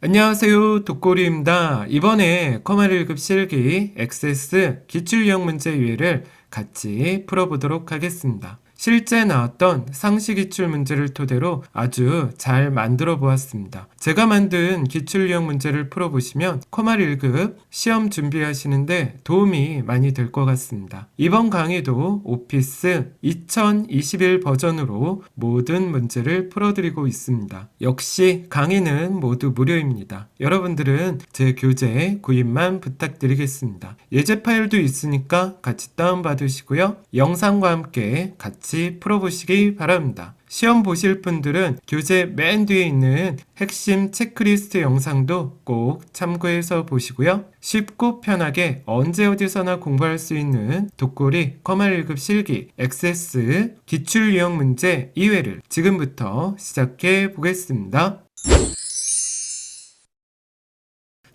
안녕하세요. 독고리입니다. 이번에 컴활 1급 실기 액세스 기출유형 문제 유예를 같이 풀어보도록 하겠습니다. 실제 나왔던 상시 기출 문제를 토대로 아주 잘 만들어 보았습니다. 제가 만든 기출유형 문제를 풀어보시면 컴활 1급 시험 준비하시는데 도움이 많이 될 것 같습니다. 이번 강의도 오피스 2021 버전으로 모든 문제를 풀어드리고 있습니다. 역시 강의는 모두 무료입니다. 여러분들은 제 교재 구입만 부탁드리겠습니다. 예제 파일도 있으니까 같이 다운받으시고요. 영상과 함께 같이 풀어보시기 바랍니다. 시험 보실 분들은 교재 맨 뒤에 있는 핵심 체크리스트 영상도 꼭 참고해서 보시고요. 쉽고 편하게 언제 어디서나 공부할 수 있는 독고리 컴활 1급 실기 액세스 기출유형 문제 2회를 지금부터 시작해 보겠습니다.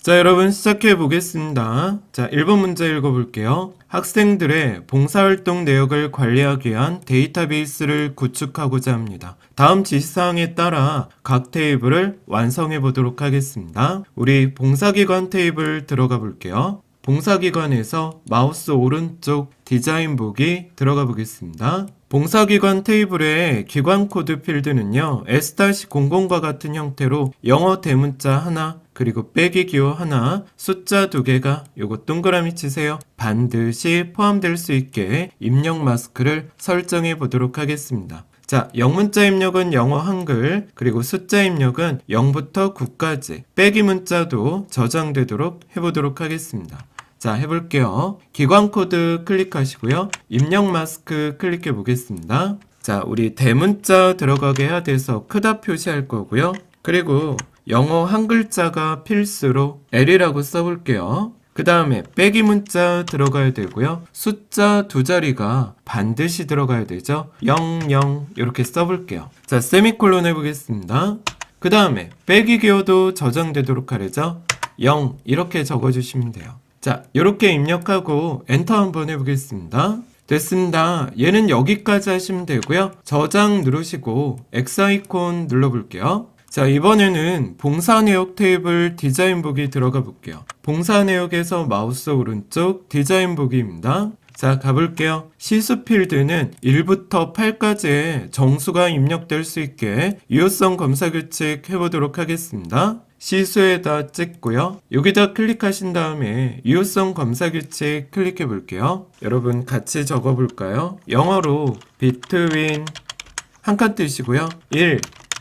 자, 여러분 시작해 보겠습니다. 자, 1번 문제 읽어볼게요. 학생들의 봉사활동 내역을 관리하기 위한 데이터베이스를 구축하고자 합니다. 다음 지시사항에 따라 각 테이블을 완성해 보도록 하겠습니다. 우리 봉사기관 테이블 들어가 볼게요. 봉사기관에서 마우스 오른쪽 디자인 보기 들어가 보겠습니다. 봉사기관 테이블의 기관 코드 필드는요, S-00과 같은 형태로 영어 대문자 하나, 그리고 빼기 기호 하나, 숫자 2개가 요거 동그라미 치세요. 반드시 포함될 수 있게 입력 마스크를 설정해 보도록 하겠습니다. 자, 영문자 입력은 영어 한글, 그리고 숫자 입력은 0부터 9까지, 빼기 문자도 저장되도록 해보도록 하겠습니다. 자, 해볼게요. 기관 코드 클릭하시고요. 입력 마스크 클릭해 보겠습니다. 자, 우리 대문자 들어가게 해야 돼서 크다 표시할 거고요. 그리고 영어 한 글자가 필수로 L이라고 써볼게요. 그 다음에 빼기 문자 들어가야 되고요. 숫자 2자리가 반드시 들어가야 되죠. 00 이렇게 써볼게요. 자, 세미콜론 해보겠습니다. 그 다음에 빼기 기호도 저장되도록 하래죠. 0 이렇게 적어주시면 돼요. 자, 이렇게 입력하고 엔터 한번 해보겠습니다. 됐습니다. 얘는 여기까지 하시면 되고요. 저장 누르시고 X 아이콘 눌러볼게요. 자, 이번에는 봉사 내역 테이블 디자인 보기 들어가 볼게요. 봉사 내역에서 마우스 오른쪽 디자인 보기입니다. 자, 가볼게요. 시수 필드는 1부터 8까지의 정수가 입력될 수 있게 유효성 검사 규칙 해보도록 하겠습니다. 시수에다 찍고요. 여기다 클릭하신 다음에 유효성 검사 규칙 클릭해 볼게요. 여러분 같이 적어 볼까요? 영어로 between 한 칸 띄시고요. 1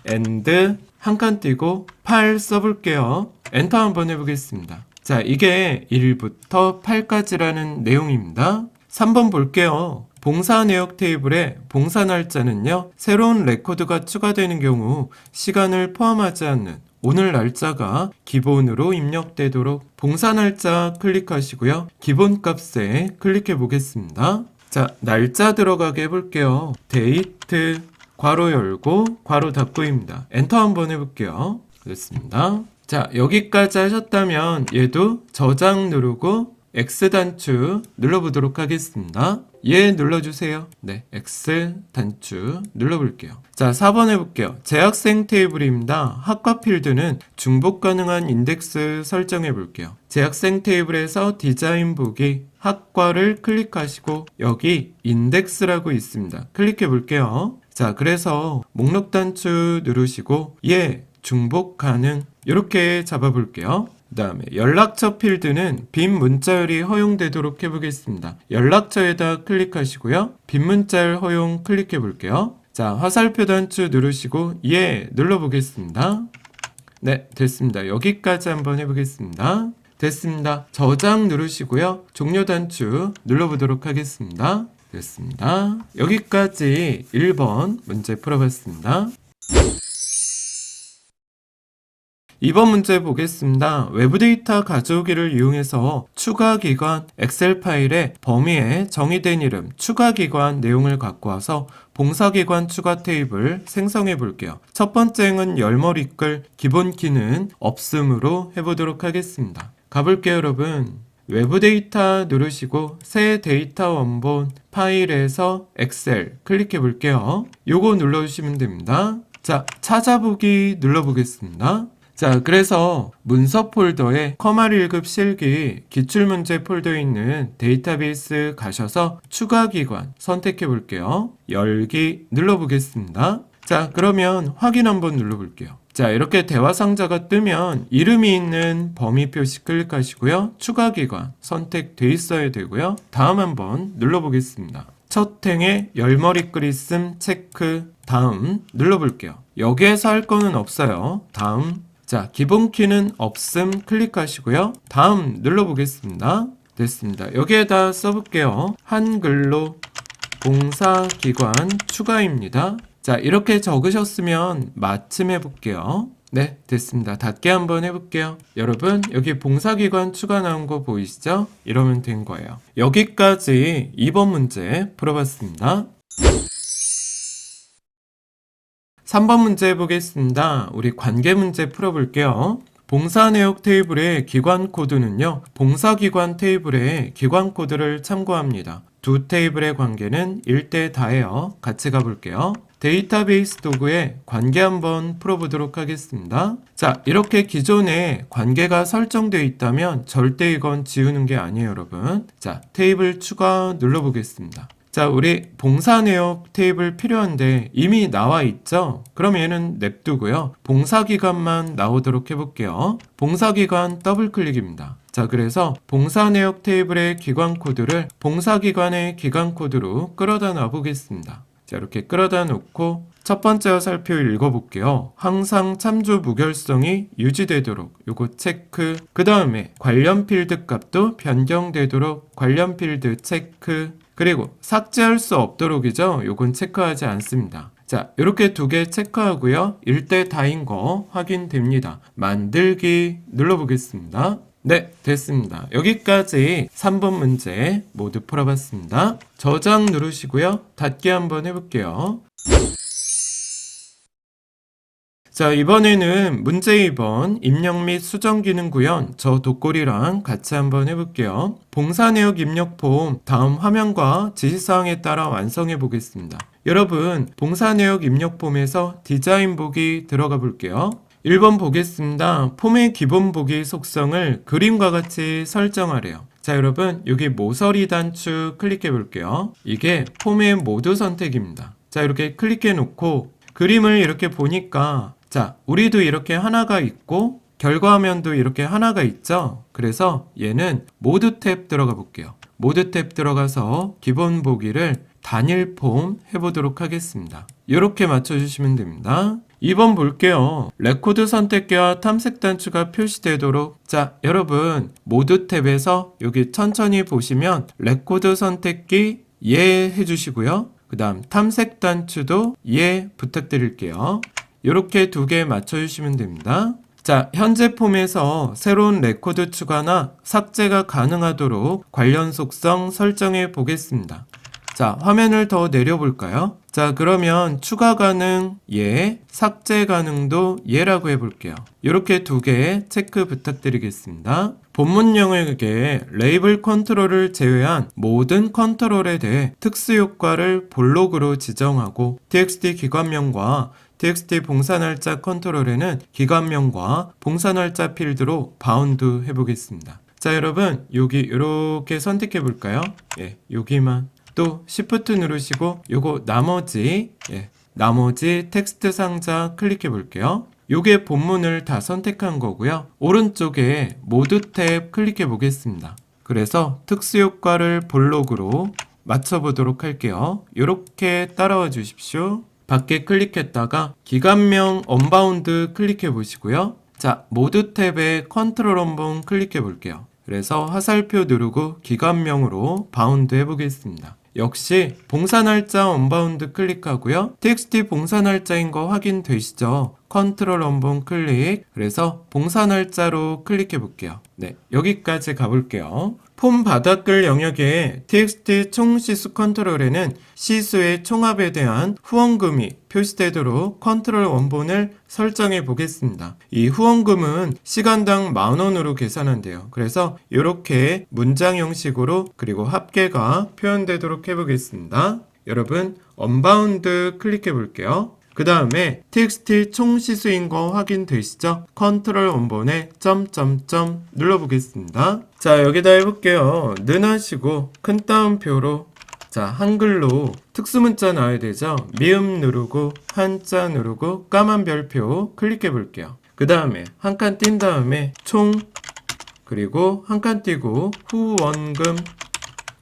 and 한 칸 띄고 8 써볼게요. 엔터 한번 해보겠습니다. 자, 이게 1부터 8까지라는 내용입니다. 3번 볼게요. 봉사 내역 테이블에 봉사 날짜는요, 새로운 레코드가 추가되는 경우 시간을 포함하지 않는 오늘 날짜가 기본으로 입력되도록 봉사 날짜 클릭하시고요. 기본 값에 클릭해 보겠습니다. 자, 날짜 들어가게 해볼게요. 데이트 괄호 열고 괄호 닫고입니다. 엔터 한번 해볼게요. 됐습니다. 자, 여기까지 하셨다면 얘도 저장 누르고 X 단추 눌러보도록 하겠습니다. 얘 눌러주세요. 네, X 단추 눌러볼게요. 자, 4번 해볼게요. 재학생 테이블입니다. 학과 필드는 중복 가능한 인덱스 설정해 볼게요. 재학생 테이블에서 디자인 보기 학과를 클릭하시고 여기 인덱스라고 있습니다. 클릭해 볼게요. 자, 그래서 목록 단추 누르시고 얘 중복 가능 이렇게 잡아볼게요. 그 다음에 연락처 필드는 빈 문자열이 허용되도록 해보겠습니다. 연락처에다 클릭하시고요. 빈 문자열 허용 클릭해 볼게요. 자, 화살표 단추 누르시고 예 눌러보겠습니다. 네, 됐습니다. 여기까지 한번 해보겠습니다. 됐습니다. 저장 누르시고요. 종료 단추 눌러보도록 하겠습니다. 됐습니다. 여기까지 1번 문제 풀어봤습니다. 2번 문제 보겠습니다. 외부 데이터 가져오기를 이용해서 추가 기관 엑셀 파일의 범위에 정의된 이름 추가 기관 내용을 갖고 와서 봉사 기관 추가 테이블 생성해 볼게요. 첫 번째는 열머리글 기본 키는 없음으로 해보도록 하겠습니다. 가볼게요, 여러분. 외부 데이터 누르시고 새 데이터 원본 파일에서 엑셀 클릭해 볼게요. 요거 눌러주시면 됩니다. 자, 찾아보기 눌러보겠습니다. 자, 그래서 문서 폴더에 커말 1급 실기 기출문제 폴더에 있는 데이터베이스 가셔서 추가 기관 선택해 볼게요. 열기 눌러보겠습니다. 자, 그러면 확인 한번 눌러볼게요. 자, 이렇게 대화 상자가 뜨면 이름이 있는 범위 표시 클릭하시고요. 추가 기관 선택돼 있어야 되고요. 다음 한번 눌러보겠습니다. 첫 행에 열머리 그리씀 체크 다음 눌러볼게요. 여기에서 할 거는 없어요. 다음. 자, 기본 키는 없음 클릭하시고요. 다음 눌러보겠습니다. 됐습니다. 여기에다 써볼게요. 한글로 봉사기관 추가입니다. 자, 이렇게 적으셨으면 마침 해볼게요. 네, 됐습니다. 닫기 한번 해볼게요. 여러분, 여기 봉사기관 추가 나온 거 보이시죠? 이러면 된 거예요. 여기까지 2번 문제 풀어봤습니다. 3번 문제 해보겠습니다. 우리 관계 문제 풀어볼게요. 봉사 내역 테이블의 기관 코드는요, 봉사기관 테이블의 기관 코드를 참고합니다. 두 테이블의 관계는 1대 다예요. 같이 가볼게요. 데이터베이스 도구에 관계 한번 풀어보도록 하겠습니다. 자, 이렇게 기존에 관계가 설정되어 있다면 절대 이건 지우는 게 아니에요, 여러분. 자, 테이블 추가 눌러보겠습니다. 자, 우리 봉사 내역 테이블 필요한데 이미 나와 있죠? 그럼 얘는 냅두고요. 봉사기관만 나오도록 해볼게요. 봉사기관 더블 클릭입니다. 자, 그래서 봉사 내역 테이블의 기관 코드를 봉사기관의 기관 코드로 끌어다 놔보겠습니다. 자, 이렇게 끌어다 놓고 첫 번째 화살표 읽어볼게요. 항상 참조 무결성이 유지되도록 요거 체크. 그 다음에 관련 필드 값도 변경되도록 관련 필드 체크. 그리고 삭제할 수 없도록이죠. 요건 체크하지 않습니다. 자, 이렇게 두 개 체크하고요. 1대 다인 거 확인됩니다. 만들기 눌러보겠습니다. 네, 됐습니다. 여기까지 3번 문제 모두 풀어봤습니다. 저장 누르시고요. 닫기 한번 해볼게요. 자, 이번에는 문제 2번 입력 및 수정 기능 구현 저 돋골이랑 같이 한번 해볼게요. 봉사 내역 입력 폼 다음 화면과 지시사항에 따라 완성해 보겠습니다. 여러분, 봉사 내역 입력 폼에서 디자인 보기 들어가 볼게요. 1번 보겠습니다. 폼의 기본 보기 속성을 그림과 같이 설정하래요. 자, 여러분, 여기 모서리 단추 클릭해 볼게요. 이게 폼의 모두 선택입니다. 자, 이렇게 클릭해 놓고 그림을 이렇게 보니까 자, 우리도 이렇게 하나가 있고 결과화면도 이렇게 하나가 있죠. 그래서 얘는 모드 탭 들어가 볼게요. 모드 탭 들어가서 기본 보기를 단일 폼 해보도록 하겠습니다. 이렇게 맞춰주시면 됩니다. 2번 볼게요. 레코드 선택기와 탐색 단추가 표시되도록. 자, 여러분 모드 탭에서 여기 천천히 보시면 레코드 선택기 예 해주시고요. 그 다음 탐색 단추도 예 부탁드릴게요. 이렇게 두 개 맞춰주시면 됩니다. 자, 현재 폼에서 새로운 레코드 추가나 삭제가 가능하도록 관련 속성 설정해 보겠습니다. 자, 화면을 더 내려볼까요? 자, 그러면 추가 가능 예, 삭제 가능도 예라고 해볼게요. 이렇게 두 개 체크 부탁드리겠습니다. 본문 영역에 레이블 컨트롤을 제외한 모든 컨트롤에 대해 특수 효과를 볼록으로 지정하고 txt 기관명과 txt 봉사날짜 컨트롤에는 기관명과 봉사날짜 필드로 바운드 해보겠습니다. 자, 여러분 여기 이렇게 선택해 볼까요? 예, 여기만. 또 Shift 누르시고 요거 나머지 텍스트 상자 클릭해 볼게요. 요게 본문을 다 선택한 거고요. 오른쪽에 모드 탭 클릭해 보겠습니다. 그래서 특수 효과를 볼록으로 맞춰 보도록 할게요. 요렇게 따라와 주십시오. 밖에 클릭했다가 기관명 언바운드 클릭해 보시고요. 자, 모드 탭에 컨트롤 한번 클릭해 볼게요. 그래서 화살표 누르고 기관명으로 바운드 해보겠습니다. 역시 봉사날짜 언바운드 클릭하고요. txt 봉사날짜인 거 확인되시죠? 컨트롤 언본 클릭. 그래서 봉사날짜로 클릭해 볼게요. 네, 여기까지 가볼게요. 폼 바닥글 영역에 txt 총 시수 컨트롤에는 시수의 총합에 대한 후원금이 표시되도록 컨트롤 원본을 설정해 보겠습니다. 이 후원금은 시간당 10,000원으로 계산한대요. 그래서 이렇게 문장 형식으로 그리고 합계가 표현되도록 해보겠습니다. 여러분 언바운드 클릭해 볼게요. 그 다음에 txt 총시수인 거 확인되시죠? 컨트롤 원본에 점점점 눌러보겠습니다. 자, 여기다 해볼게요. 는 하시고 큰 따옴표로 자, 한글로 특수문자 나와야 되죠? 미음 누르고 한자 누르고 까만 별표 클릭해 볼게요. 그 다음에 한 칸 띈 다음에 총 그리고 한 칸 띄고 후원금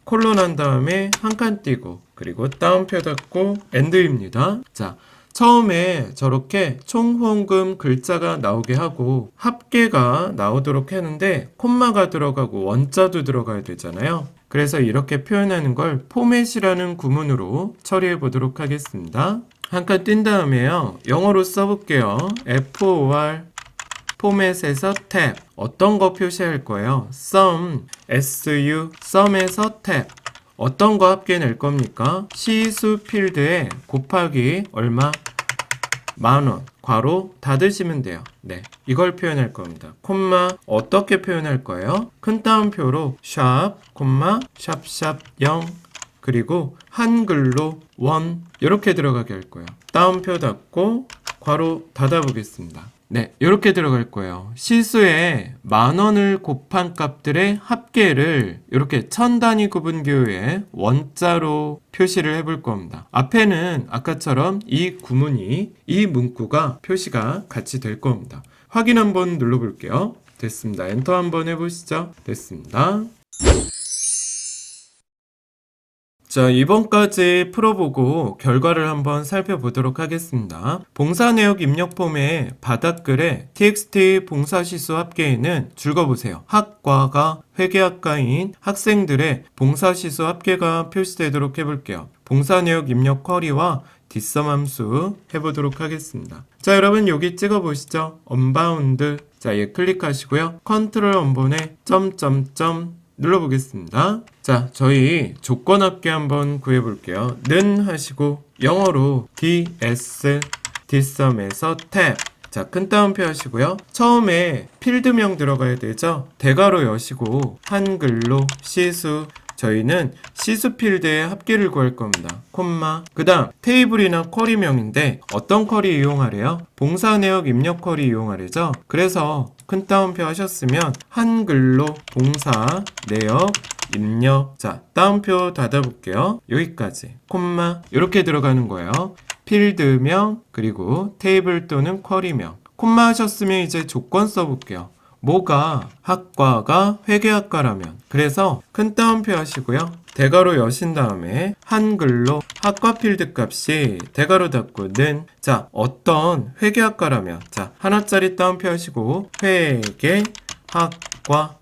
콜론 한 다음에 한 칸 띄고 그리고 따옴표 닫고 엔드입니다. 자, 처음에 저렇게 총후원금 글자가 나오게 하고 합계가 나오도록 했는데 콤마가 들어가고 원자도 들어가야 되잖아요. 그래서 이렇게 표현하는 걸 포맷이라는 구문으로 처리해 보도록 하겠습니다. 한 칸 띈 다음에요. 영어로 써볼게요. FOR 포맷에서 탭 어떤 거 표시할 거예요? sum SU sum에서 탭 어떤 거 합계 낼 겁니까? 시수 필드에 곱하기 얼마? 10,000원 괄호 닫으시면 돼요. 네, 이걸 표현할 겁니다. 콤마 어떻게 표현할 거예요? 큰 따옴표로 샵 콤마 샵샵 0 그리고 한글로 원 이렇게 들어가게 할 거예요. 따옴표 닫고 괄호 닫아 보겠습니다. 네, 이렇게 들어갈 거예요. 시수에 10,000원을 곱한 값들의 합계를 이렇게 1000단위 구분기호에 원자로 표시를 해볼 겁니다. 앞에는 아까처럼 이 구문이, 이 문구가 표시가 같이 될 겁니다. 확인 한번 눌러볼게요. 됐습니다. 엔터 한번 해보시죠. 됐습니다. 자, 이번까지 풀어보고 결과를 한번 살펴보도록 하겠습니다. 봉사 내역 입력 폼의 바닥글에 txt 봉사시수 합계에는 줄거보세요. 학과가 회계학과인 학생들의 봉사시수 합계가 표시되도록 해볼게요. 봉사 내역 입력 쿼리와 뒷섬 함수 해보도록 하겠습니다. 자, 여러분 여기 찍어보시죠. 언바운드. 자, 얘 클릭하시고요. 컨트롤 원본에 점점점 눌러보겠습니다. 자, 저희 조건 합계 한번 구해볼게요. 는 하시고 영어로 ds 뒷섬에서 탭 자, 큰 따옴표 하시고요. 처음에 필드명 들어가야 되죠. 대괄호 여시고 한글로 시수 저희는 시수 필드의 합계를 구할 겁니다. 콤마 그 다음 테이블이나 쿼리명인데 어떤 쿼리 이용하래요? 봉사 내역 입력 쿼리 이용하래죠. 그래서 큰 따옴표 하셨으면 한글로 봉사 내역 입력 자 따옴표 닫아볼게요. 여기까지 콤마 이렇게 들어가는 거예요. 필드명 그리고 테이블 또는 쿼리명 콤마 하셨으면 이제 조건 써볼게요. 뭐가 학과가 회계학과라면 그래서 큰 따옴표 하시고요. 대괄호 여신 다음에 한글로 학과 필드 값이 대괄호 닫고는 자 어떤 회계학과라면 자 하나짜리 따옴표 하시고 회계학과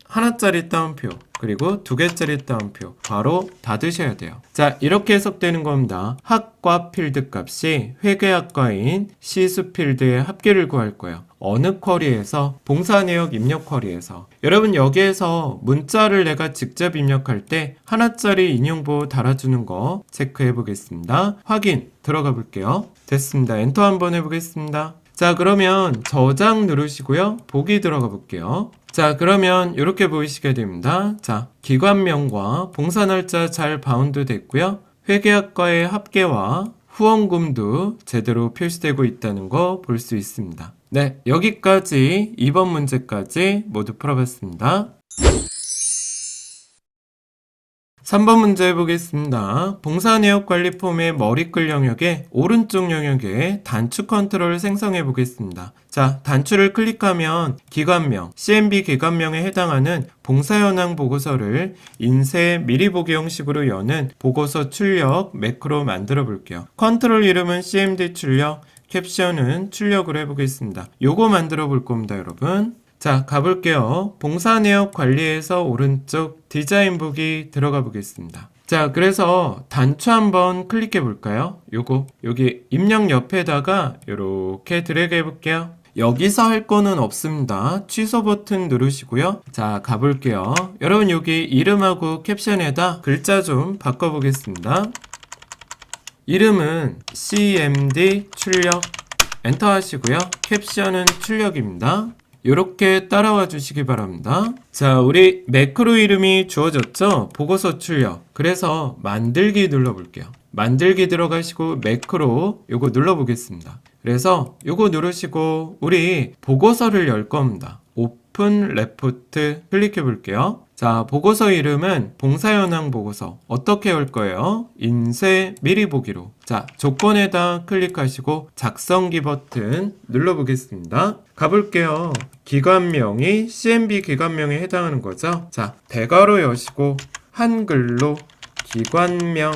하나짜리 따옴표 그리고 두 개짜리 따옴표 바로 닫으셔야 돼요. 자 이렇게 해석되는 겁니다. 학과 필드 값이 회계학과인 시수 필드의 합계를 구할 거예요. 어느 쿼리에서 봉사 내역 입력 쿼리에서 여러분 여기에서 문자를 내가 직접 입력할 때 하나짜리 인용보 달아주는 거 체크해 보겠습니다. 확인 들어가 볼게요. 됐습니다. 엔터 한번 해보겠습니다. 자 그러면 저장 누르시고요. 보기 들어가 볼게요. 자 그러면 이렇게 보이시게 됩니다. 자 기관명과 봉사 날짜 잘 바운드 됐고요. 회계학과의 합계와 후원금도 제대로 표시되고 있다는 거 볼 수 있습니다. 네, 여기까지 2번 문제까지 모두 풀어봤습니다. 3번 문제 해보겠습니다. 봉사 내역 관리 폼의 머리글 영역에 오른쪽 영역에 단추 컨트롤을 생성해 보겠습니다. 자, 단추를 클릭하면 기관명, CMB 기관명에 해당하는 봉사 현황 보고서를 인쇄 미리 보기 형식으로 여는 보고서 출력 매크로 만들어 볼게요. 컨트롤 이름은 CMD 출력, 캡션은 출력으로 해보겠습니다. 요거 만들어 볼 겁니다, 여러분. 자, 가볼게요. 봉사 내역 관리에서 오른쪽 디자인 보기 들어가 보겠습니다. 자, 그래서 단추 한번 클릭해 볼까요? 요거, 여기 입력 옆에다가 요렇게 드래그 해볼게요. 여기서 할 거는 없습니다. 취소 버튼 누르시고요. 자, 가볼게요. 여러분 여기 이름하고 캡션에다 글자 좀 바꿔보겠습니다. 이름은 CMD 출력 엔터 하시고요. 캡션은 출력입니다. 이렇게 따라와 주시기 바랍니다. 자, 우리 매크로 이름이 주어졌죠? 보고서 출력. 그래서 만들기 눌러볼게요. 만들기 들어가시고 매크로 요거 눌러보겠습니다. 그래서 요거 누르시고 우리 보고서를 열 겁니다. 오픈 레포트 클릭해 볼게요. 자, 보고서 이름은 봉사현황 보고서. 어떻게 할 거예요? 인쇄 미리 보기로. 자, 조건에다 클릭하시고 작성기 버튼 눌러보겠습니다. 가볼게요. 기관명이 CMB 기관명에 해당하는 거죠. 자, 대괄호 여시고 한글로 기관명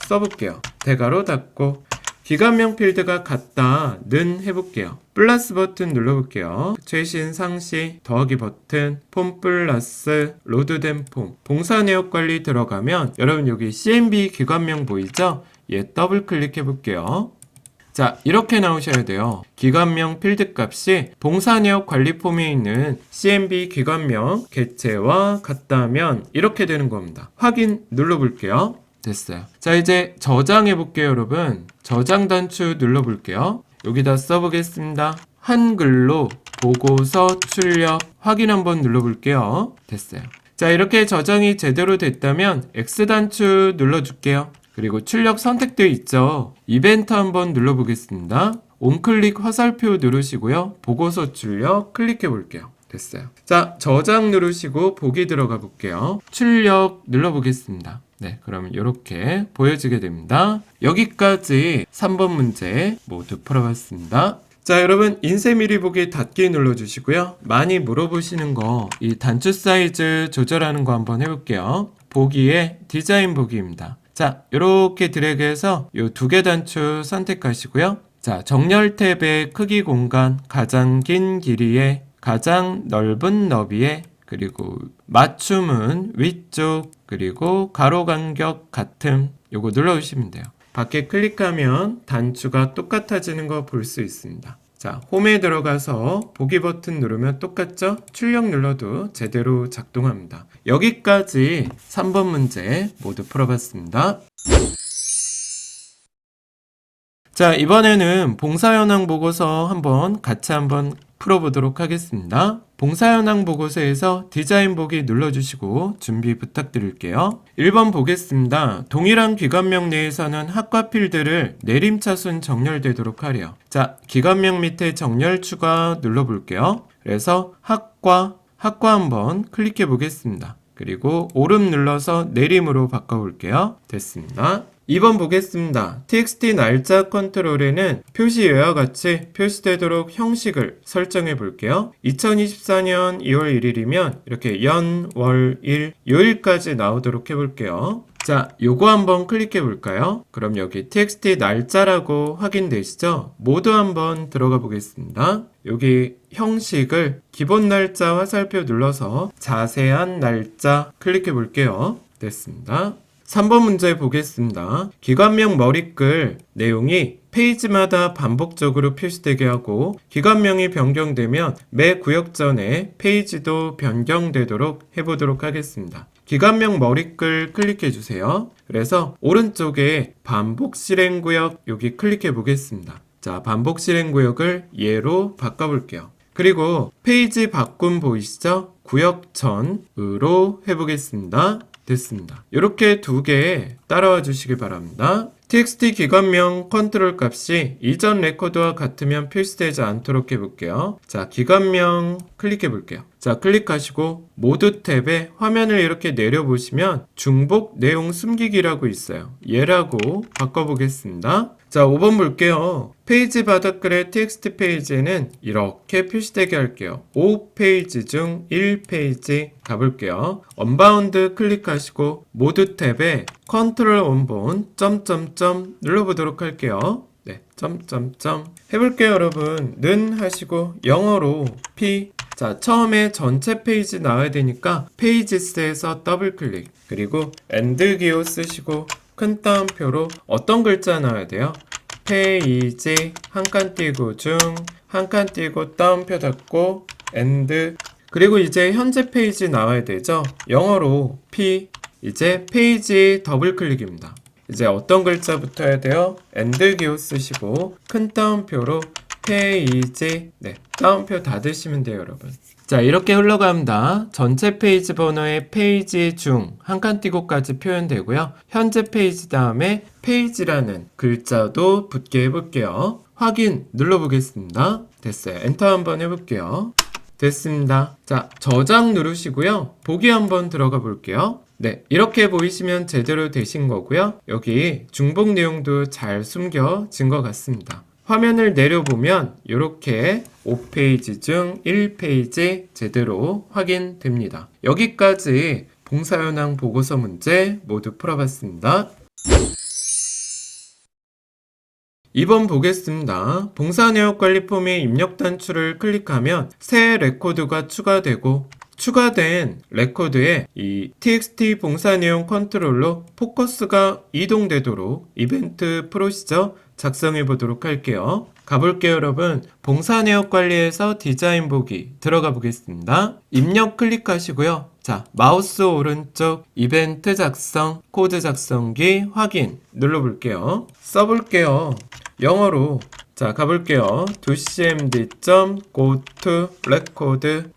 써볼게요. 대괄호 닫고 기관명 필드가 같다는 해볼게요. 플러스 버튼 눌러볼게요. 최신 상시 더하기 버튼 폼 플러스 로드된 폼 봉사 내역 관리 들어가면 여러분 여기 CMB 기관명 보이죠? 얘 더블 클릭해 볼게요. 자, 이렇게 나오셔야 돼요. 기관명 필드 값이 봉사 내역 관리 폼에 있는 CMB 기관명 개체와 같다면 이렇게 되는 겁니다. 확인 눌러볼게요. 됐어요. 자, 이제 저장해 볼게요, 여러분. 저장 단추 눌러볼게요. 여기다 써보겠습니다. 한글로 보고서 출력 확인 한번 눌러볼게요. 됐어요. 자, 이렇게 저장이 제대로 됐다면 X 단추 눌러줄게요. 그리고 출력 선택되어 있죠. 이벤트 한번 눌러보겠습니다. 온클릭 화살표 누르시고요. 보고서 출력 클릭해 볼게요. 됐어요. 자, 저장 누르시고 보기 들어가 볼게요. 출력 눌러보겠습니다. 네, 그러면 이렇게 보여지게 됩니다. 여기까지 3번 문제 모두 풀어봤습니다. 자, 여러분 인쇄 미리 보기 닫기 눌러주시고요. 많이 물어보시는 거 이 단추 사이즈 조절하는 거 한번 해볼게요. 보기에 디자인 보기입니다. 자, 이렇게 드래그해서 이 두 개 단추 선택하시고요. 자, 정렬 탭의 크기 공간 가장 긴 길이에 가장 넓은 너비에 그리고 맞춤은 위쪽 그리고 가로 간격 같음 요거 눌러주시면 돼요. 밖에 클릭하면 단추가 똑같아지는 거 볼 수 있습니다. 자, 홈에 들어가서 보기 버튼 누르면 똑같죠? 출력 눌러도 제대로 작동합니다. 여기까지 3번 문제 모두 풀어봤습니다. 자, 이번에는 봉사현황 보고서 같이 한번 풀어보도록 하겠습니다. 봉사현황 보고서에서 디자인 보기 눌러주시고 준비 부탁드릴게요. 1번 보겠습니다. 동일한 기관명 내에서는 학과 필드를 내림차순 정렬되도록 하래요. 자, 기관명 밑에 정렬 추가 눌러볼게요. 그래서 학과 한번 클릭해 보겠습니다. 그리고 오름 눌러서 내림으로 바꿔볼게요. 됐습니다. 2번 보겠습니다. txt 날짜 컨트롤에는 표시 외와 같이 표시되도록 형식을 설정해 볼게요. 2024년 2월 1일이면 이렇게 연, 월, 일, 요일까지 나오도록 해볼게요. 자, 요거 한번 클릭해 볼까요? 그럼 여기 txt 날짜라고 확인되시죠? 모두 한번 들어가 보겠습니다. 여기 형식을 기본 날짜 화살표 눌러서 자세한 날짜 클릭해 볼게요. 됐습니다. 3번 문제 보겠습니다. 기관명 머리글 내용이 페이지마다 반복적으로 표시되게 하고 기관명이 변경되면 매 구역 전에 페이지도 변경되도록 해보도록 하겠습니다. 기관명 머리글 클릭해 주세요. 그래서 오른쪽에 반복 실행 구역 여기 클릭해 보겠습니다. 자, 반복 실행 구역을 예로 바꿔볼게요. 그리고 페이지 바꿈 보이시죠? 구역 전으로 해보겠습니다. 됐습니다. 이렇게 두 개 따라와 주시기 바랍니다. txt 기관명 컨트롤 값이 이전 레코드와 같으면 표시되지 않도록 해볼게요. 자, 기관명 클릭해 볼게요. 자, 클릭하시고 모드 탭에 화면을 이렇게 내려보시면 중복 내용 숨기기라고 있어요. 얘라고 바꿔보겠습니다. 자, 5번 볼게요. 페이지 바닥글의 txt 페이지에는 이렇게 표시되게 할게요. 5페이지 중 1페이지 가볼게요. 언바운드 클릭하시고 모드 탭에 컨트롤 원본 점점점 눌러보도록 할게요. 네, 점점점 해볼게요, 여러분. 는 하시고 영어로 p 자, 처음에 전체 페이지 나와야 되니까 페이지스에서 더블 클릭 그리고 엔드 기호 쓰시고 큰 따옴표로 어떤 글자 나와야 돼요? 페이지 한 칸 띄고 중 한 칸 띄고 따옴표 닫고 엔드 그리고 이제 현재 페이지 나와야 되죠? 영어로 p 이제 페이지 더블 클릭입니다. 이제 어떤 글자 붙어야 돼요? 엔드 기호 쓰시고 큰 따옴표로 페이지 네, 따옴표 닫으시면 돼요, 여러분. 자, 이렇게 흘러갑니다. 전체 페이지 번호의 페이지 중 한 칸 띄고까지 표현되고요. 현재 페이지 다음에 페이지라는 글자도 붙게 해볼게요. 확인 눌러보겠습니다. 됐어요. 엔터 한번 해볼게요. 됐습니다. 자, 저장 누르시고요. 보기 한번 들어가 볼게요. 네, 이렇게 보이시면 제대로 되신 거고요. 여기 중복 내용도 잘 숨겨진 것 같습니다. 화면을 내려보면 이렇게 5페이지 중 1페이지 제대로 확인됩니다. 여기까지 봉사현황 보고서 문제 모두 풀어봤습니다. 2번 보겠습니다. 봉사 내역 관리 폼의 입력 단추를 클릭하면 새 레코드가 추가되고 추가된 레코드에 이 txt 봉사 내용 컨트롤로 포커스가 이동되도록 이벤트 프로시저 작성해 보도록 할게요. 가볼게요, 여러분. 봉사 내역 관리에서 디자인 보기 들어가 보겠습니다. 입력 클릭하시고요. 자, 마우스 오른쪽 이벤트 작성, 코드 작성기 확인 눌러볼게요. 써볼게요. 영어로. 자, 가볼게요. docmd.goToRecord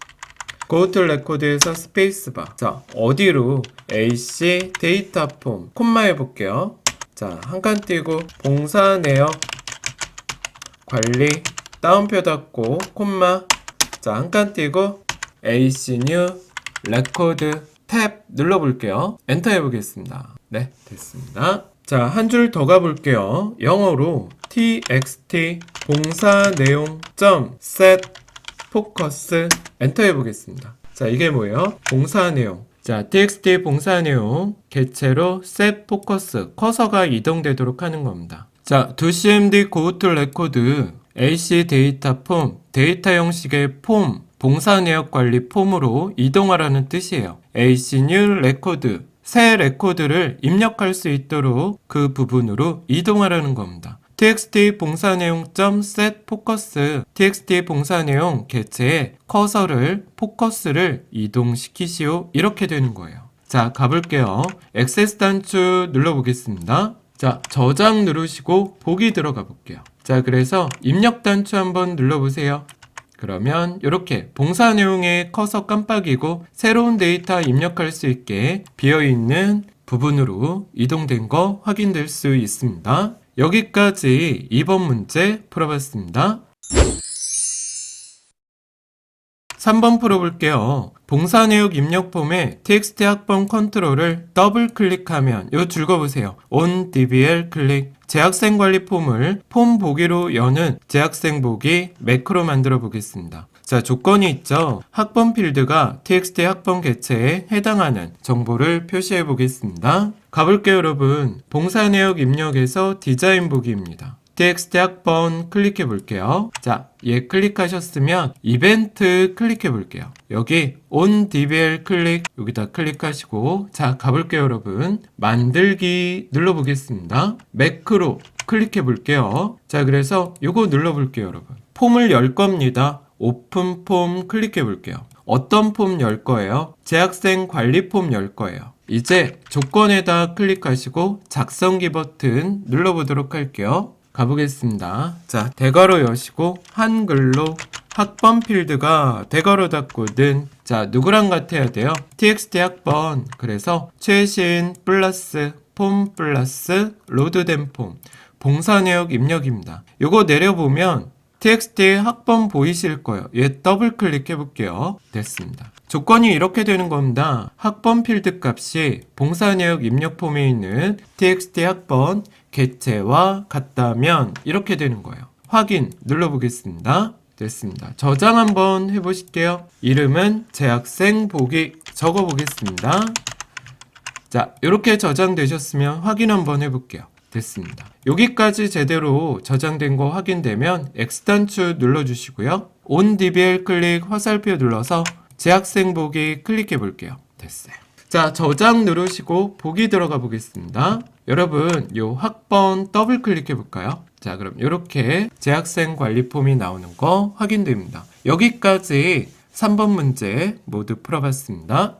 고토레코드에서 스페이스바. 자, 어디로? AC 데이터 폼 콤마 해볼게요. 자, 한 칸 띄고 봉사 내역 관리 따옴표 닫고 콤마. 자, 한 칸 띄고 AC new 레코드 탭 눌러볼게요. 엔터 해보겠습니다. 네, 됐습니다. 자, 한 줄 더 가볼게요. 영어로 txt 봉사 내용 set 포커스 엔터 해보겠습니다. 자, 이게 뭐예요? 봉사 내용. 자, txt 봉사 내용 개체로 set 포커스 커서가 이동되도록 하는 겁니다. 자, docmd goToRecord AC 데이터 폼 데이터 형식의 폼 봉사 내역 관리 폼으로 이동하라는 뜻이에요. AC new record 새 레코드를 입력할 수 있도록 그 부분으로 이동하라는 겁니다. txt 봉사 내용 set 포커스 txt 봉사 내용 개체에 커서를 포커스를 이동시키시오. 이렇게 되는 거예요. 자, 가볼게요. 액세스 단추 눌러보겠습니다. 자, 저장 누르시고 보기 들어가 볼게요. 자, 그래서 입력 단추 한번 눌러보세요. 그러면 이렇게 봉사 내용의 커서 깜빡이고 새로운 데이터 입력할 수 있게 비어있는 부분으로 이동된 거 확인될 수 있습니다. 여기까지 2번 문제 풀어봤습니다. 3번 풀어볼게요. 봉사 내역 입력 폼에 txt 학번 컨트롤을 더블 클릭하면 요 줄거보세요. on dbl 클릭 재학생 관리 폼을 폼 보기로 여는 재학생 보기 매크로 만들어 보겠습니다. 자, 조건이 있죠. 학번 필드가 txt 학번 개체에 해당하는 정보를 표시해 보겠습니다. 가볼게요, 여러분. 봉사 내역 입력에서 디자인 보기입니다. txt 학번 클릭해 볼게요. 자, 얘 클릭하셨으면 이벤트 클릭해 볼게요. 여기 on dbl 클릭 여기다 클릭하시고 자, 가볼게요, 여러분. 만들기 눌러 보겠습니다. 매크로 클릭해 볼게요. 자, 그래서 요거 눌러 볼게요, 여러분. 폼을 열 겁니다. 오픈 폼 클릭해 볼게요. 어떤 폼 열 거예요? 재학생 관리 폼 열 거예요. 이제 조건에다 클릭하시고 작성기 버튼 눌러보도록 할게요. 가보겠습니다. 자, 대괄호 여시고 한글로 학번 필드가 대괄호 닫고든 자, 누구랑 같아야 돼요? txt 학번. 그래서 최신 플러스 폼 플러스 로드된 폼 봉사 내역 입력입니다. 요거 내려보면 txt 학번 보이실 거예요. 얘 더블 클릭해 볼게요. 됐습니다. 조건이 이렇게 되는 겁니다. 학번 필드 값이 봉사 내역 입력 폼에 있는 txt 학번 개체와 같다면 이렇게 되는 거예요. 확인 눌러보겠습니다. 됐습니다. 저장 한번 해보실게요. 이름은 재학생 보기 적어보겠습니다. 자, 이렇게 저장되셨으면 확인 한번 해볼게요. 됐습니다. 여기까지 제대로 저장된 거 확인되면 X단추 눌러주시고요. on dbl 클릭 화살표 눌러서 재학생 보기 클릭해 볼게요. 됐어요. 자, 저장 누르시고 보기 들어가 보겠습니다. 여러분, 요 학번 더블 클릭해 볼까요? 자, 그럼 이렇게 재학생 관리 폼이 나오는 거 확인됩니다. 여기까지 3번 문제 모두 풀어봤습니다.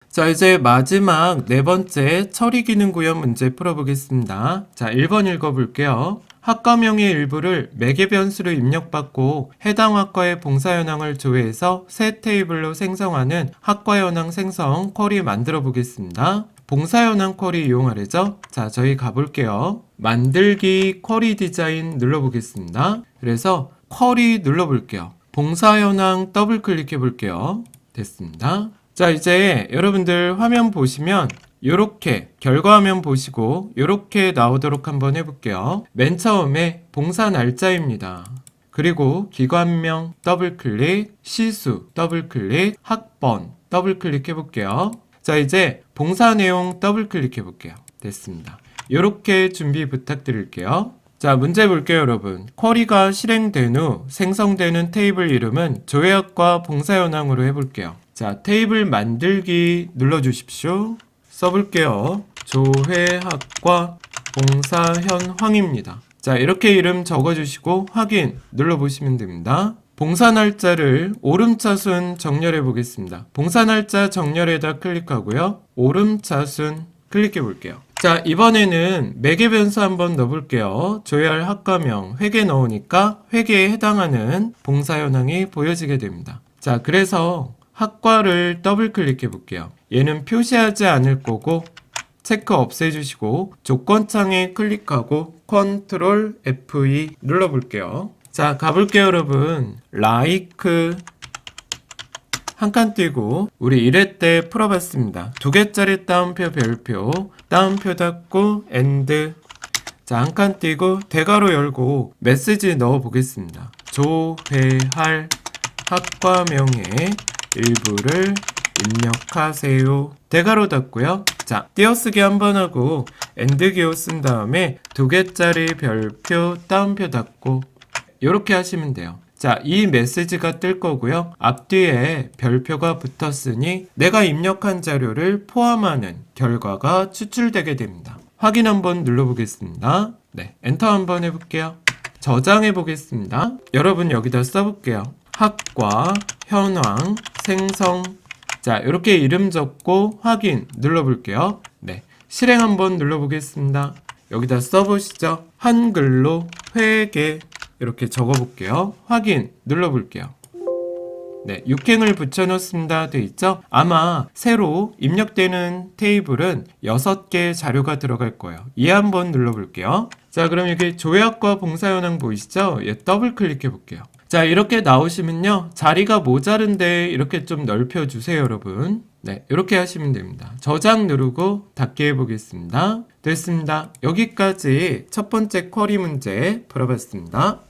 자, 이제 마지막 네 번째 처리 기능 구현 문제 풀어보겠습니다. 자, 1번 읽어볼게요. 학과명의 일부를 매개 변수로 입력받고 해당 학과의 봉사 현황을 조회해서 새 테이블로 생성하는 학과 현황 생성 쿼리 만들어 보겠습니다. 봉사 현황 쿼리 이용하려죠? 자, 저희 가볼게요. 만들기 쿼리 디자인 눌러보겠습니다. 그래서 쿼리 눌러볼게요. 봉사 현황 더블 클릭해 볼게요. 됐습니다. 자, 이제 여러분들 화면 보시면 요렇게 결과 화면 보시고 요렇게 나오도록 한번 해볼게요. 맨 처음에 봉사 날짜입니다. 그리고 기관명 더블 클릭, 시수 더블 클릭, 학번 더블 클릭 해볼게요. 자, 이제 봉사 내용 더블 클릭 해볼게요. 됐습니다. 요렇게 준비 부탁드릴게요. 자, 문제 볼게요, 여러분. 쿼리가 실행된 후 생성되는 테이블 이름은 조회학과 봉사 현황으로 해볼게요. 자, 테이블 만들기 눌러주십시오. 써볼게요. 조회학과 봉사 현황입니다. 자, 이렇게 이름 적어주시고 확인 눌러보시면 됩니다. 봉사 날짜를 오름차순 정렬해 보겠습니다. 봉사 날짜 정렬에다 클릭하고요. 오름차순 클릭해 볼게요. 자, 이번에는 매개 변수 한번 넣어볼게요. 조회할 학과명 회계 넣으니까 회계에 해당하는 봉사 현황이 보여지게 됩니다. 자, 그래서 학과를 더블 클릭해 볼게요. 얘는 표시하지 않을 거고 체크 없애주시고 조건창에 클릭하고 컨트롤 F2 눌러볼게요. 자, 가볼게요, 여러분. like 한 칸 띄고 우리 1회 때 풀어봤습니다. 2개짜리 따옴표 별표 따옴표 닫고 end. 자, 한 칸 띄고 대괄호 열고 메시지 넣어 보겠습니다. 조회할 학과명의 일부를 입력하세요. 대괄호 닫고요. 자, 띄어쓰기 한번 하고 엔드 기호 쓴 다음에 2개짜리 별표 따옴표 닫고 이렇게 하시면 돼요. 자, 이 메시지가 뜰 거고요. 앞뒤에 별표가 붙었으니 내가 입력한 자료를 포함하는 결과가 추출되게 됩니다. 확인 한번 눌러보겠습니다. 네, 엔터 한번 해볼게요. 저장해 보겠습니다. 여러분 여기다 써볼게요. 학과 현황 생성. 자, 이렇게 이름 적고 확인 눌러볼게요. 네, 실행 한번 눌러보겠습니다. 여기다 써보시죠. 한글로 회계 이렇게 적어볼게요. 확인 눌러볼게요. 네, 6행을 붙여놓습니다. 돼 있죠? 아마 새로 입력되는 테이블은 6개 자료가 들어갈 거예요. 이 한번 눌러볼게요. 자, 그럼 여기 조회학과 봉사 현황 보이시죠? 예, 더블 클릭해 볼게요. 자, 이렇게 나오시면요. 자리가 모자른데 이렇게 좀 넓혀주세요, 여러분. 네, 이렇게 하시면 됩니다. 저장 누르고 닫기 해보겠습니다. 됐습니다. 여기까지 첫 번째 쿼리 문제 풀어봤습니다.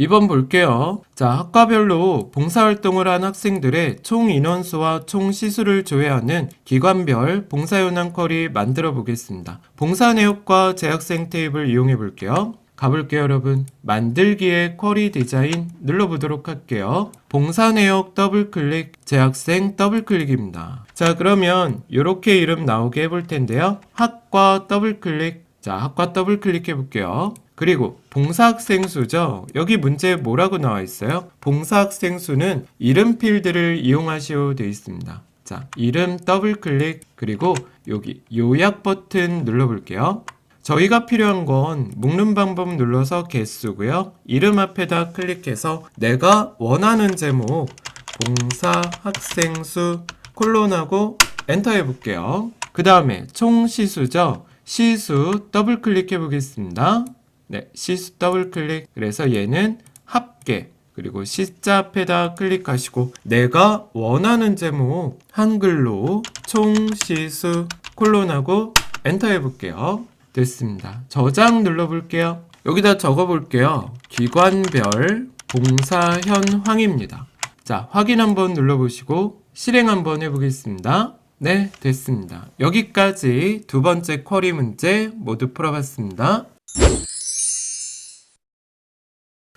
2번 볼게요. 자, 학과별로 봉사활동을 한 학생들의 총 인원수와 총 시수를 조회하는 기관별 봉사현황 쿼리 만들어 보겠습니다. 봉사 내역과 재학생 테이블 이용해 볼게요. 가볼게요, 여러분. 만들기의 쿼리 디자인 눌러보도록 할게요. 봉사 내역 더블 클릭, 재학생 더블 클릭입니다. 자, 그러면 이렇게 이름 나오게 해볼 텐데요. 학과 더블 클릭. 자, 학과 더블 클릭해 볼게요. 그리고 봉사학생 수죠. 여기 문제에 뭐라고 나와 있어요? 봉사학생 수는 이름 필드를 이용하시오 되어 있습니다. 자, 이름 더블 클릭, 그리고 여기 요약 버튼 눌러볼게요. 저희가 필요한 건 묶는 방법 눌러서 개수고요. 이름 앞에다 클릭해서 내가 원하는 제목 봉사학생수 콜론하고 엔터 해볼게요. 그 다음에 총 시수죠. 시수 더블 클릭해 보겠습니다. 네, 시수 더블 클릭. 그래서 얘는 합계. 그리고 시자 앞에다 클릭하시고 내가 원하는 제목 한글로 총시수 콜론하고 엔터 해볼게요. 됐습니다. 저장 눌러볼게요. 여기다 적어볼게요. 기관별 봉사 현황입니다. 자, 확인 한번 눌러보시고 실행 한번 해보겠습니다. 네, 됐습니다. 여기까지 두 번째 쿼리 문제 모두 풀어봤습니다.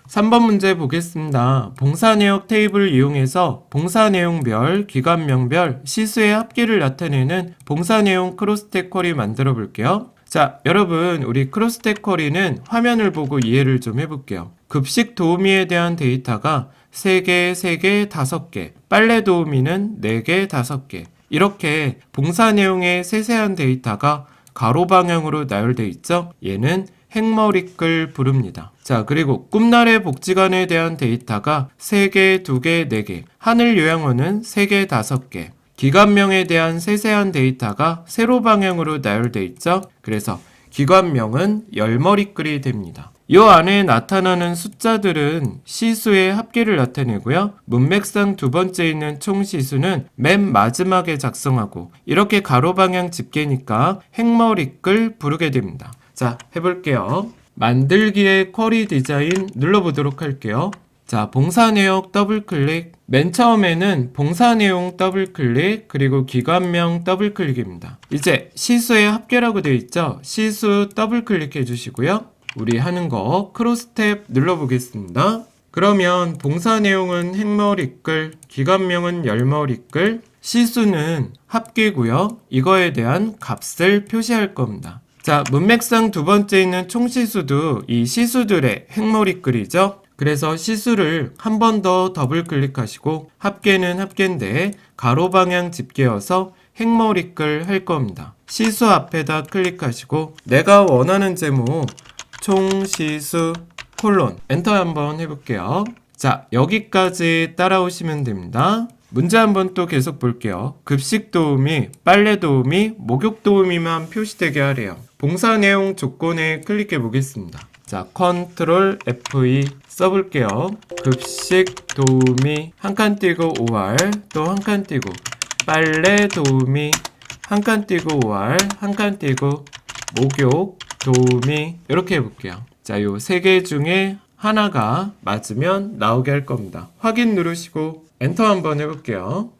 3번 문제 보겠습니다. 봉사 내역 테이블을 이용해서 봉사 내용별, 기관명별, 시수의 합계를 나타내는 봉사 내용 크로스텍 쿼리 만들어 볼게요. 자, 여러분, 우리 크로스텍 쿼리는 화면을 보고 이해를 좀 해볼게요. 급식 도우미에 대한 데이터가 3개, 3개, 5개, 빨래 도우미는 4개, 5개. 이렇게 봉사 내용의 세세한 데이터가 가로 방향으로 나열돼 있죠? 얘는 행머리끌 부릅니다. 자, 그리고 꿈나래 복지관에 대한 데이터가 3개, 2개, 4개, 하늘 요양원은 3개, 5개, 기관명에 대한 세세한 데이터가 세로 방향으로 나열돼 있죠? 그래서 기관명은 열머리끌이 됩니다. 이 안에 나타나는 숫자들은 시수의 합계를 나타내고요. 문맥상 두 번째 있는 총시수는 맨 마지막에 작성하고 이렇게 가로 방향 집계니까 행머리끌 부르게 됩니다. 자, 해볼게요. 만들기의 쿼리 디자인 눌러보도록 할게요. 자, 봉사 내역 더블 클릭. 맨 처음에는 봉사 내용 더블 클릭, 그리고 기관명 더블 클릭입니다. 이제 시수의 합계라고 되어 있죠? 시수 더블 클릭해 주시고요. 우리 하는 거 크로스 탭 눌러보겠습니다. 그러면 봉사 내용은 행머리끌, 기관명은 열머리끌, 시수는 합계고요. 이거에 대한 값을 표시할 겁니다. 자, 문맥상 두 번째 있는 총시수도 이 시수들의 행머리끌이죠. 그래서 시수를 한 번 더 더블 클릭하시고 합계는 합계인데 가로 방향 집계여서 행머리끌 할 겁니다. 시수 앞에다 클릭하시고 내가 원하는 제목 총시수 콜론 엔터 한번 해볼게요. 자, 여기까지 따라오시면 됩니다. 문제 한번 또 계속 볼게요. 급식 도우미, 빨래 도우미, 목욕 도우미만 표시되게 하래요. 봉사 내용 조건에 클릭해 보겠습니다. 자, 컨트롤 F2 써볼게요. 급식 도우미 한 칸 띄고 5할, 또 한 칸 띄고 빨래 도우미 한 칸 띄고 5할, 한 칸 띄고 목욕 도우미 이렇게 해볼게요. 자, 요 세 개 중에 하나가 맞으면 나오게 할 겁니다. 확인 누르시고 엔터 한번 해볼게요.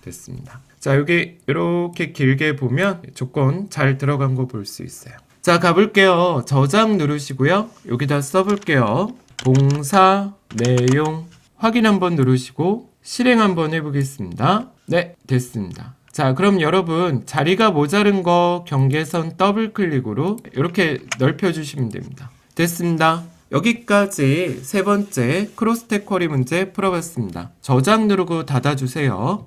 됐습니다. 자, 여기 이렇게 길게 보면 조건 잘 들어간 거 볼 수 있어요. 자, 가볼게요. 저장 누르시고요. 여기다 써볼게요. 봉사 내용 확인 한번 누르시고 실행 한번 해보겠습니다. 네, 됐습니다. 자, 그럼 여러분 자리가 모자른 거 경계선 더블 클릭으로 이렇게 넓혀주시면 됩니다. 됐습니다. 여기까지 세 번째 크로스텍 쿼리 문제 풀어봤습니다. 저장 누르고 닫아주세요.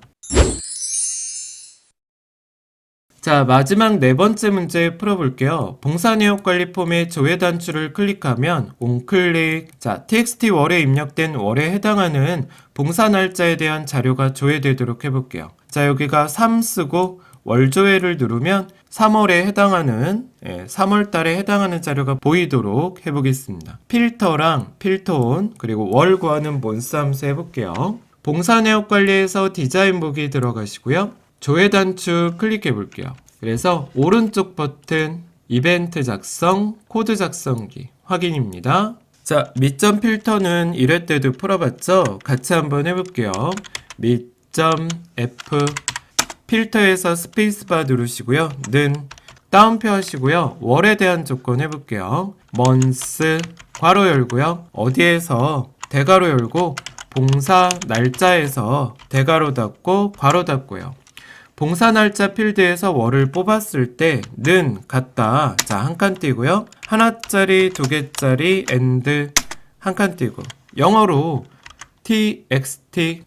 자, 마지막 네 번째 문제 풀어볼게요. 봉사 내역 관리 폼의 조회 단추를 클릭하면 온클릭. 자, txt 월에 입력된 월에 해당하는 봉사 날짜에 대한 자료가 조회되도록 해볼게요. 자, 여기가 3 쓰고 월 조회를 누르면 3월에 해당하는 3월 달에 해당하는 자료가 보이도록 해보겠습니다. 필터랑 필터온 그리고 월 구하는 몬스 함수 해볼게요. 봉사 내역 관리에서 디자인 보기 들어가시고요. 조회 단추 클릭해 볼게요. 그래서 오른쪽 버튼 이벤트 작성, 코드 작성기 확인입니다. 자, 밑점 필터는 1회 때도 풀어봤죠? 같이 한번 해볼게요. 밑점 F 필터에서 스페이스바 누르시고요. 는 다운표 하시고요. 월에 대한 조건 해볼게요. month 괄호 열고요. 어디에서 대괄호 열고 봉사 날짜에서 대괄호 닫고 괄호 닫고요. 봉사 날짜 필드에서 월을 뽑았을 때 는 같다. 자, 한 칸 띄고요. 하나짜리, 두 개짜리, and 한 칸 띄고 영어로 txt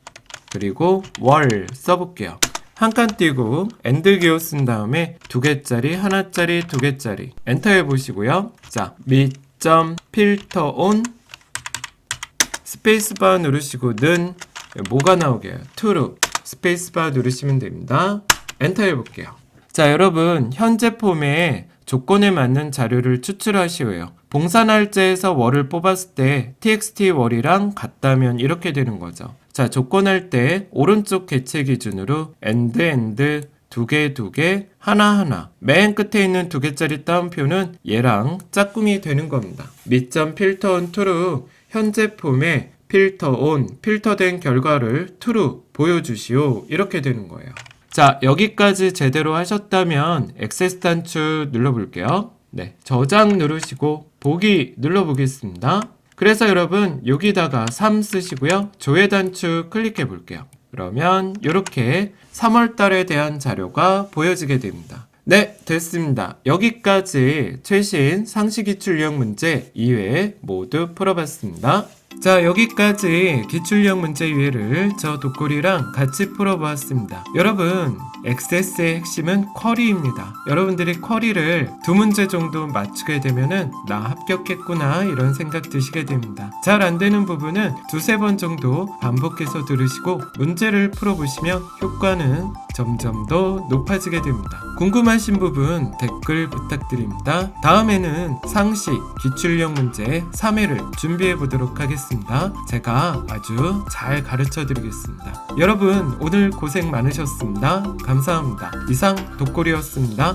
그리고 월 써볼게요. 한 칸 띄고 and 기호 쓴 다음에 두 개짜리, 하나짜리, 두 개짜리 엔터 해보시고요. 자, 밑점 필터 온 스페이스바 누르시고 는 뭐가 나오게 해요? true 스페이스바 누르시면 됩니다. 엔터 해볼게요. 자, 여러분 현재 폼에 조건에 맞는 자료를 추출하시오요. 봉사 날짜에서 월을 뽑았을 때 txt 월이랑 같다면 이렇게 되는 거죠. 자, 조건할 때 오른쪽 개체 기준으로 and 두 개, 하나 맨 끝에 있는 두 개짜리 따옴표는 얘랑 짝꿍이 되는 겁니다. 밑점 필터 온 true 현재 폼에 필터 온 필터된 결과를 true 보여주시오 이렇게 되는 거예요. 자, 여기까지 제대로 하셨다면 액세스 단추 눌러볼게요. 네, 저장 누르시고 보기 눌러보겠습니다. 그래서 여러분 여기다가 3 쓰시고요. 조회 단추 클릭해 볼게요. 그러면 이렇게 3월 달에 대한 자료가 보여지게 됩니다. 네, 됐습니다. 여기까지 최신 상식기출 유형 문제 2회 모두 풀어봤습니다. 자, 여기까지 기출력 문제 유해를 저 독고리랑 같이 풀어보았습니다. 여러분, XS의 핵심은 쿼리입니다. 여러분들이 쿼리를 두 문제 정도 맞추게 되면은 나 합격했구나 이런 생각 드시게 됩니다. 잘 안 되는 부분은 두세 번 정도 반복해서 들으시고 문제를 풀어보시면 효과는 점점 더 높아지게 됩니다. 궁금하신 부분 댓글 부탁드립니다. 다음에는 상시 기출력 문제 3회를 준비해 보도록 하겠습니다. 제가 아주 잘 가르쳐 드리겠습니다. 여러분 오늘 고생 많으셨습니다. 감사합니다. 이상 독고리였습니다.